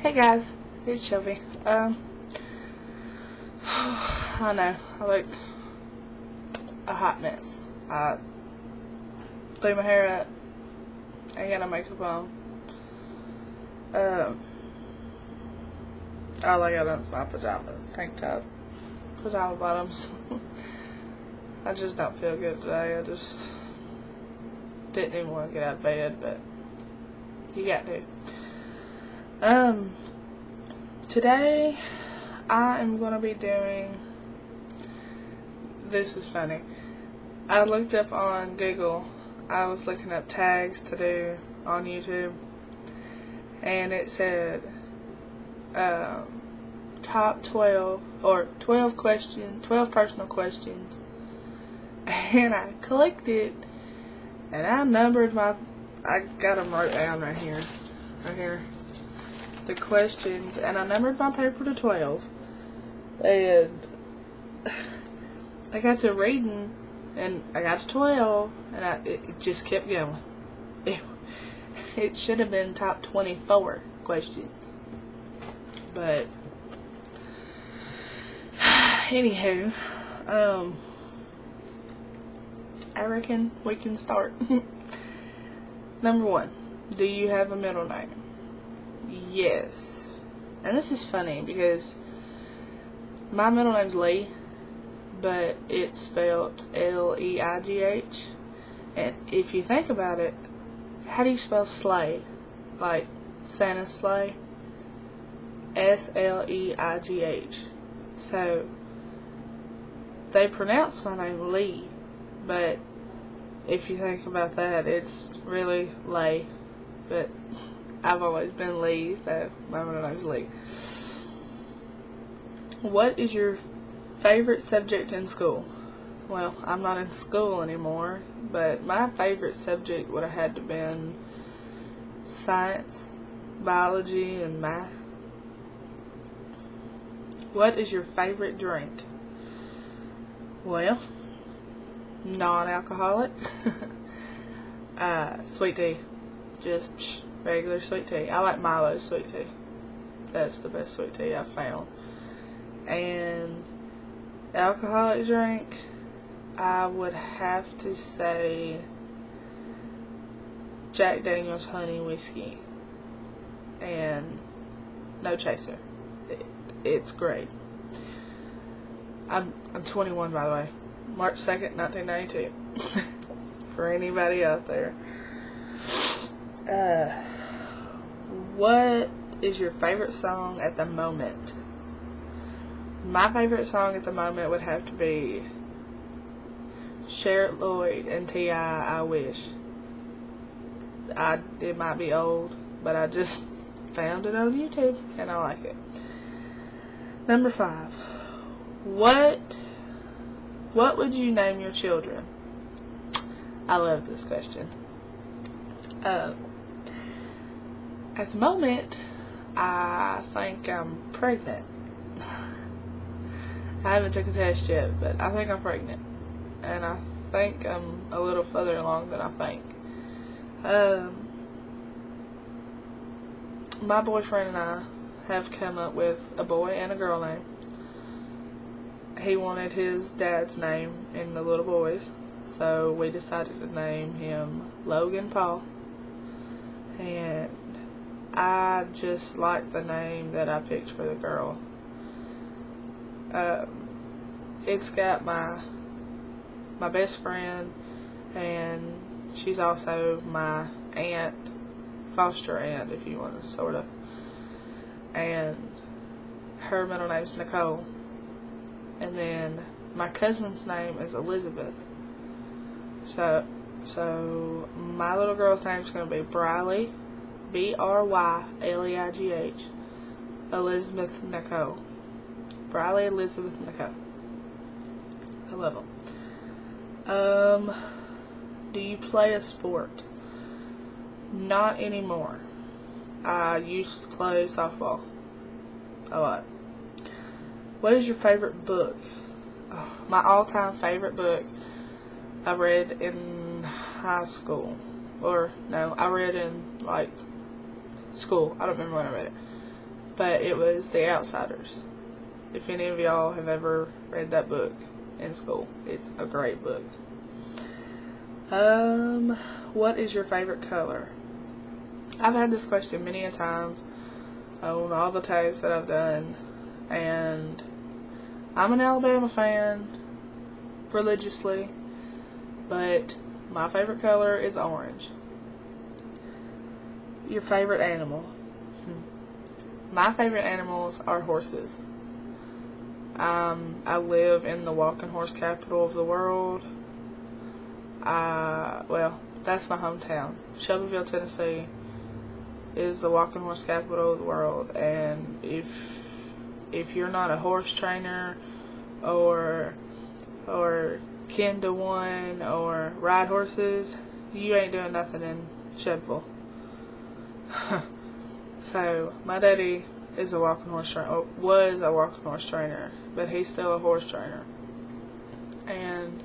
Hey guys, it's Shelby. I know, I look a hot mess. I threw my hair up, I got no makeup on. All I got on is my pajamas, tank top, pajama bottoms. I just don't feel good today. I just didn't even want to get out of bed, but you got to. Today I am going to be doing, this is funny, I looked up on Google, I was looking up tags to do on YouTube, and it said, top 12, or 12 personal questions, and I clicked it, and I got them wrote down right here, the questions, and I numbered my paper to 12, and I got to reading, and I got to 12, and it just kept going. It should have been top 24 questions, but anywho, I reckon we can start. Number 1, do you have a middle name? Yes. And this is funny because my middle name's Lee, but it's spelled Leigh. And if you think about it, how do you spell sleigh? Like Santa's sleigh? Sleigh. So they pronounce my name Lee, but if you think about that, it's really Leigh. But I've always been Lee, so my middle name's Lee. What is your favorite subject in school? Well, I'm not in school anymore, but my favorite subject would have had to been science, biology, and math. What is your favorite drink? Well, non-alcoholic. Sweet tea. Just regular sweet tea. I like Milo sweet tea. That's the best sweet tea I've found. And alcoholic drink, I would have to say Jack Daniel's honey whiskey. And no chaser. It's great. I'm 21, by the way. March 2nd, 1992. For anybody out there. What is your favorite song at the moment? My favorite song at the moment would have to be Sherritt Lloyd and T.I. I Wish. It might be old, but I just found it on YouTube and I like it. Number 5. What would you name your children? I love this question. At the moment, I think I'm pregnant. I haven't took a test yet, but I think I'm pregnant. And I think I'm a little further along than I think. My boyfriend and I have come up with a boy and a girl name. He wanted his dad's name in the little boys, so we decided to name him Logan Paul. And I just like the name that I picked for the girl. It's got my best friend, and she's also my aunt, foster aunt, if you want to sort of. And her middle name's Nicole. And then my cousin's name is Elizabeth. So my little girl's name's going to be Bryleigh, Bryleigh, Elizabeth Nicole. Bryleigh Elizabeth Nicole. I love them. Do you play a sport? Not anymore. I used to play softball a lot. What is your favorite book? Oh, my all-time favorite book I read in high school. Or, no, I read in, school. I don't remember when I read it. but it was The Outsiders. If any of y'all have ever read that book in school, it's a great book. What is your favorite color? I've had this question many a times on all the tags that I've done, and I'm an Alabama fan religiously, but my favorite color is orange. Your favorite animal? My favorite animals are horses. I live in the walking horse capital of the world. Well, that's my hometown. Shelbyville, Tennessee is the walking horse capital of the world, and if you're not a horse trainer or kin to one or ride horses, you ain't doing nothing in Shelbyville. So my daddy is a walking horse trainer, was a walking horse trainer, but he's still a horse trainer. And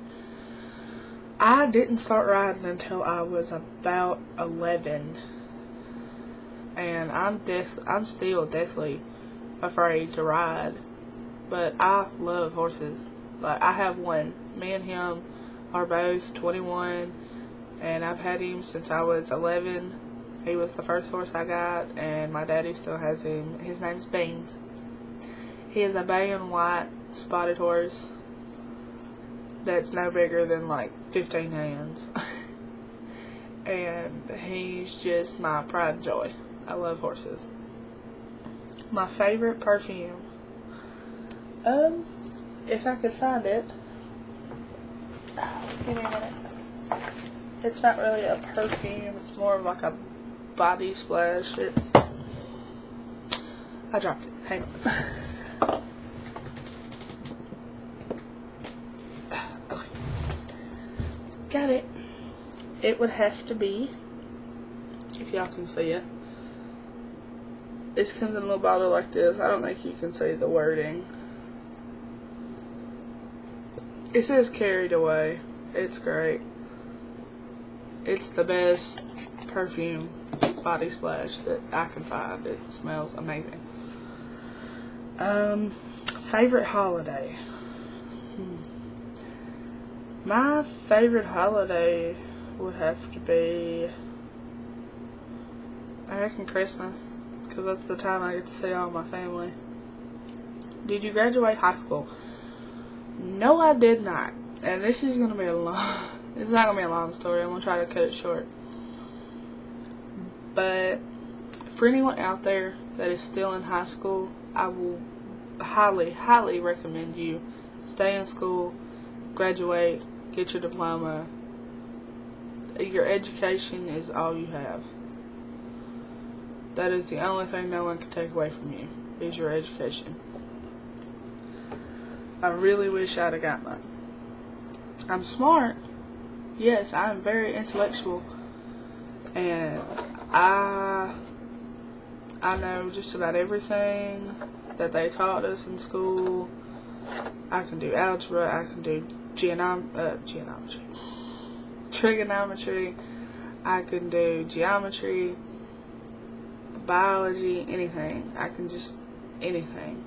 I didn't start riding until I was about 11, and I'm still deathly afraid to ride, but I love horses. Like, I have one. Me and him are both 21, and I've had him since I was 11. He was the first horse I got, and my daddy still has him. His name's Beans. He is a bay and white spotted horse that's no bigger than like 15 hands. And he's just my pride and joy. I love horses. My favorite perfume. If I could find it. Give me a minute. It's not really a perfume, it's more of like a body splash. I dropped it. Hang on. Okay. Got it. It would have to be, if y'all can see it, it comes in a little bottle like this. I don't think you can see the wording. It says Carried Away. It's great. It's the best perfume body splash that I can find. It smells amazing. Favorite holiday. My favorite holiday would have to be, I reckon, Christmas, because that's the time I get to see all my family. Did you graduate high school? No, I did not. And this is going to be it's not going to be a long story. I'm going to try to cut it short. But for anyone out there that is still in high school, I will highly, highly recommend you stay in school, graduate, get your diploma. Your education is all you have. That is the only thing no one can take away from you, is your education. I really wish I'd have got mine. I'm smart. Yes, I am very intellectual. And I know just about everything that they taught us in school. I can do algebra. I can do trigonometry. I can do geometry, biology, anything. I can just anything.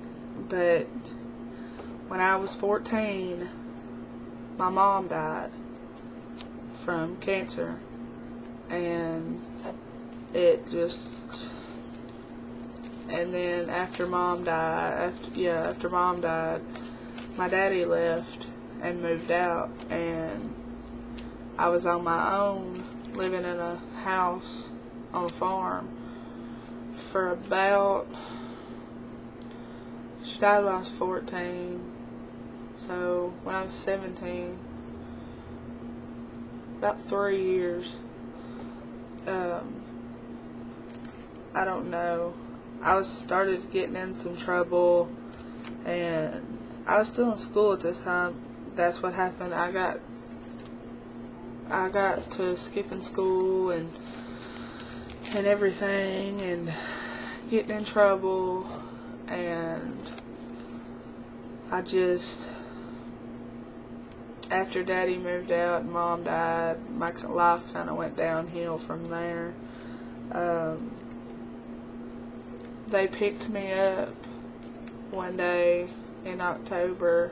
But when I was 14, my mom died from cancer, and and then after mom died, my daddy left and moved out, and I was on my own, living in a house on a farm for she died when I was 14, so when I was 17, about 3 years. I don't know. I started getting in some trouble, and I was still in school at this time. That's what happened. I got to skipping school and everything, and getting in trouble, and after Daddy moved out and Mom died, my life kind of went downhill from there. they picked me up one day in October,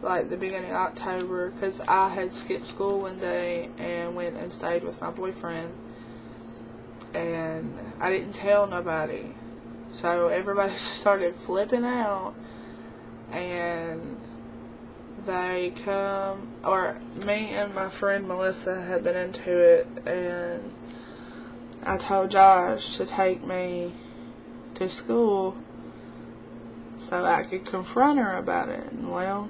like the beginning of October, because I had skipped school one day and went and stayed with my boyfriend, and I didn't tell nobody, so everybody started flipping out, and they come, or me and my friend Melissa had been into it, and I told Josh to take me to school so I could confront her about it. And well,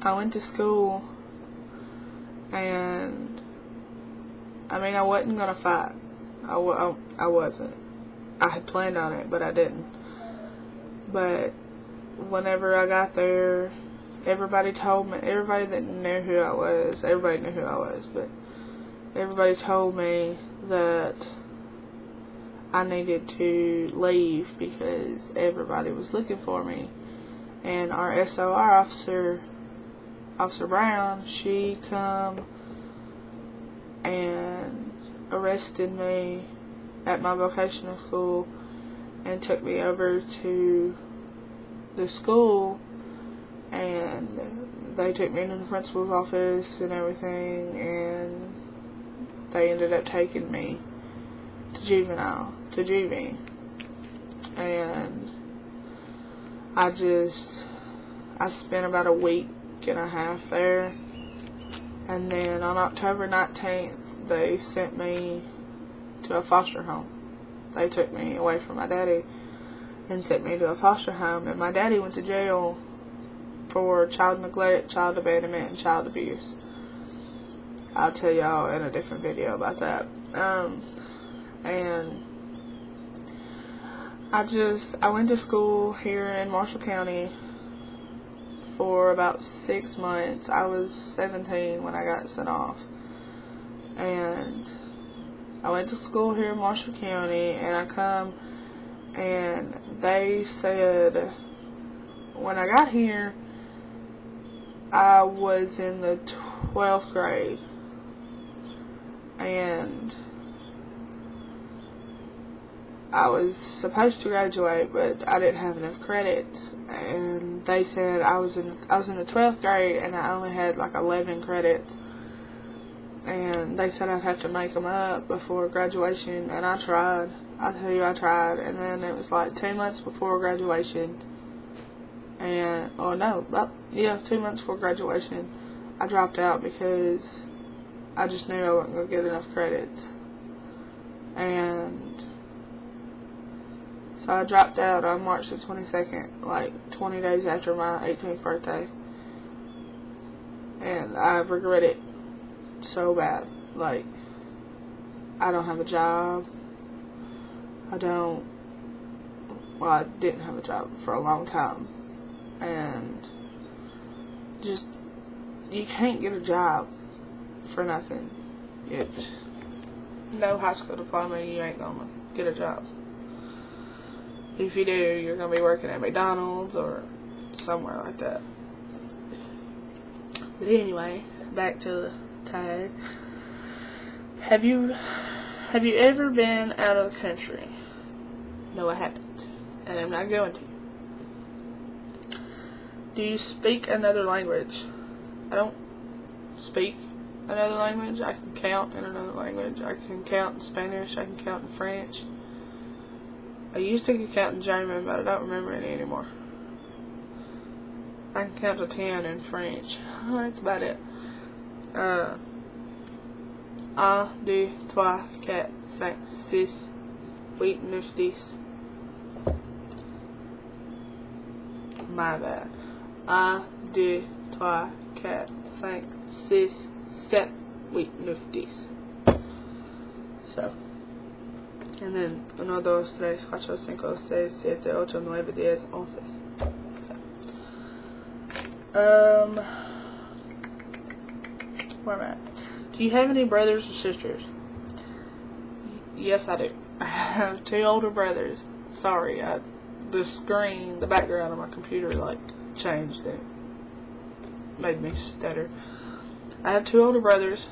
I went to school, and I mean, I wasn't gonna fight. I wasn't. I had planned on it, but I didn't. But whenever I got there, everybody told me, everybody that knew who I was, everybody knew who I was, but everybody told me that I needed to leave because everybody was looking for me. And our SOR officer, Officer Brown, she come and arrested me at my vocational school and took me over to the school, and they took me into the principal's office and everything, and they ended up taking me to juvie, and I spent about a week and a half there, and then on October 19th, they sent me to a foster home. They took me away from my daddy and sent me to a foster home, and my daddy went to jail for child neglect, child abandonment, and child abuse. I'll tell y'all in a different video about that. And I went to school here in Marshall County for about 6 months. I was 17 when I got sent off. And I went to school here in Marshall County, and I come, and they said, when I got here, I was in the 12th grade, and I was supposed to graduate, but I didn't have enough credits, and they said I was in the 12th grade, and I only had like 11 credits, and they said I'd have to make them up before graduation, and I tried. I tell you, I tried, and then it was like 2 months before graduation, and, 2 months before graduation, I dropped out because I just knew I wasn't going to get enough credits, and so I dropped out on March the 22nd, like 20 days after my 18th birthday, and I regret it so bad. Like, I don't have a job. I didn't have a job for a long time, and just, you can't get a job for nothing. No high school diploma, you ain't gonna get a job. If you do, you're gonna be working at McDonald's or somewhere like that. But anyway, back to the tag. Have you ever been out of the country? No, I haven't, and I'm not going to. Do you speak another language? I don't speak another language. I can count in another language. I can count in Spanish. I can count in French. I used to count in German, but I don't remember any anymore. I can count to 10 in French. That's about it. 1, 2, 3, 4, 5, 6, 8, 9, 10. My bad. 1, 2, 3, 4, 5, 6, 7, 8, 9, 10. So, and then 1, 2, 3, 4, 5, 6, 7, 8, 9, 10, 11. Where am I at? Do you have any brothers or sisters? Yes, I do. I have 2 older brothers. Sorry, the background of my computer, changed it. Made me stutter. I have 2 older brothers,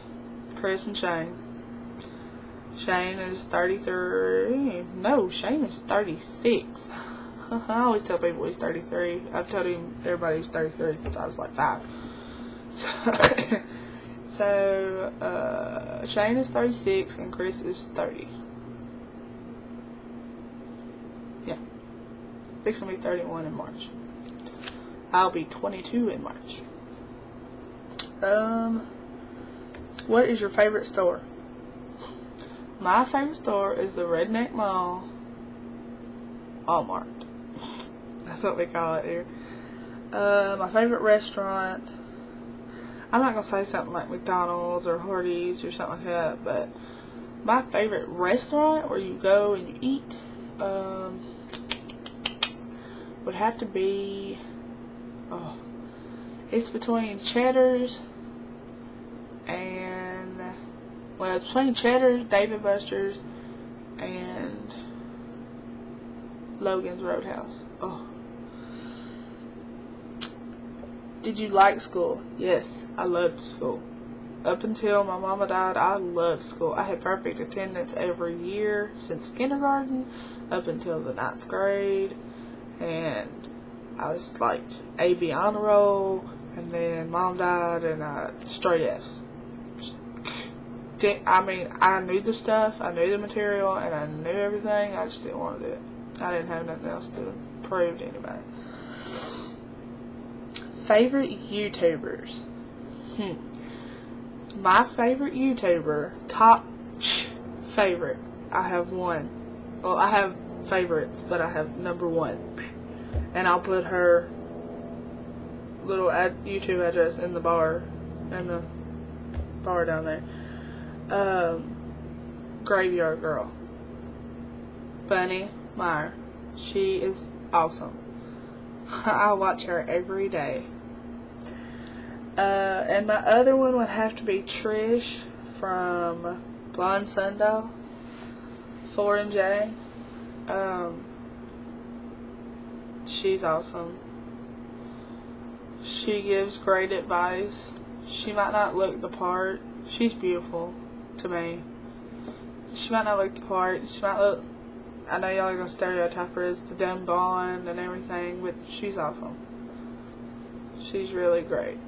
Chris and Shane. Shane is 33. no, Shane is 36. I always tell people he's 33. I've told everybody he's 33 since I was like 5. So, Shane is 36 and Chris is 30. Yeah. Fixing to be 31 in March. I'll be 22 in March. What is your favorite store? My favorite store is the Redneck Mall, Walmart. That's what we call it here. My favorite restaurant, I'm not going to say something like McDonald's or Hardee's or something like that, but my favorite restaurant where you go and you eat would have to be, it's between Cheddar's and, well, it's between Cheddar's, Dave & Buster's, and Logan's Roadhouse. Oh. Did you like school? Yes, I loved school. Up until my mama died, I loved school. I had perfect attendance every year since kindergarten up until the 9th grade. And I was like AB honor roll, and then mom died and I straight F's. I mean, I knew the stuff, I knew the material, and I knew everything. I just didn't want to do it. I didn't have nothing else to prove to anybody. Favorite YouTubers? My favorite YouTuber, favorite. I have one. Well, I have favorites, but I have number 1. And I'll put her little YouTube address in the bar down there. Graveyard Girl. Bunny Meyer. She is awesome. I watch her every day. And my other one would have to be Trish from Blonde Sundial, 4NJ. She's awesome. She gives great advice. She might not look the part. She's beautiful to me. She might not look the part. She might look, I know y'all are going to stereotype her as the dumb blonde and everything, but she's awesome. She's really great.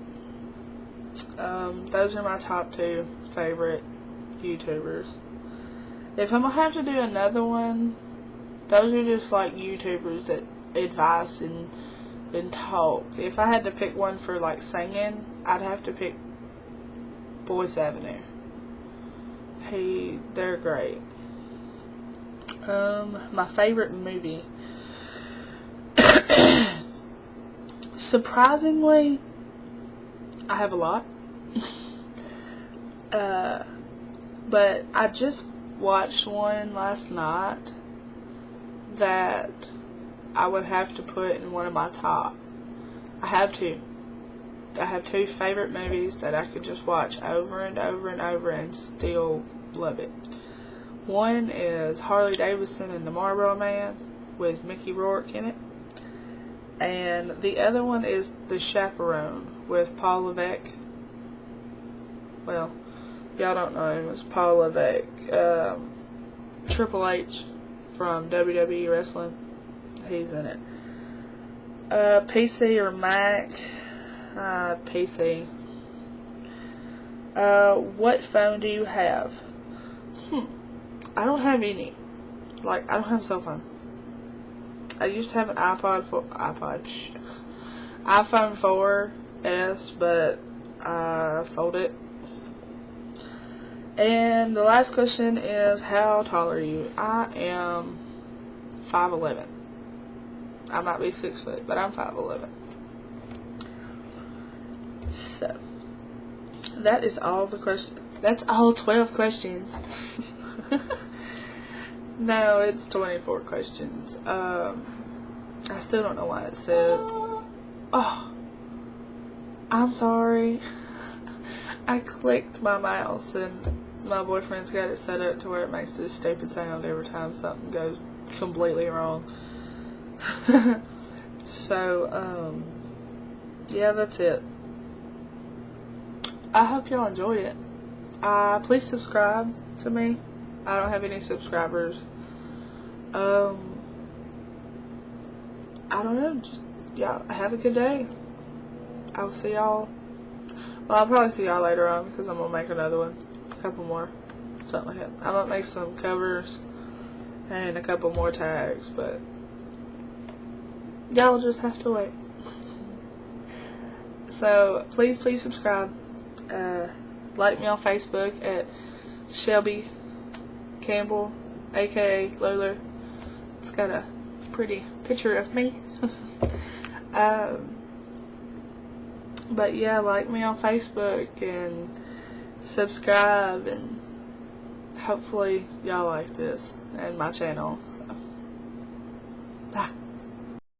Those are my top 2 favorite YouTubers. If I'm going to have to do another one, those are just like YouTubers that advise and talk. If I had to pick one for like singing, I'd have to pick Boyce Avenue. They're great. My favorite movie. Surprisingly, I have a lot. But I just watched one last night that I would have to put in one of my top. I have 2. I have 2 favorite movies that I could just watch over and over and over and still love it. One is Harley Davidson and the Marlboro Man with Mickey Rourke in it. And the other one is The Chaperone with Paul Levesque. Well, y'all don't know him. It's Paul Levesque. Triple H from WWE Wrestling. He's in it. PC or Mac? PC. What phone do you have? I don't have any. Like, I don't have a cell phone. I used to have an iPhone 4S, but I sold it. And the last question is, how tall are you? I am 5'11". I might be 6 foot, but I'm 5'11". So, that is all the questions. That's all 12 questions. No, it's 24 questions. I still don't know why it said. Oh, I'm sorry. I clicked my mouse and my boyfriend's got it set up to where it makes this stupid sound every time something goes completely wrong. So, yeah, that's it. I hope y'all enjoy it. Please subscribe to me. I don't have any subscribers. I don't know, just y'all have a good day. I'll see y'all. Well, I'll probably see y'all later on because I'm gonna make another one, a couple more, something like that. I'm gonna make some covers and a couple more tags, but y'all just have to wait. So please subscribe. Like me on Facebook at Shelby Campbell, aka Lola. It's got a pretty picture of me. But yeah, like me on Facebook and subscribe, and hopefully y'all like this and my channel. So.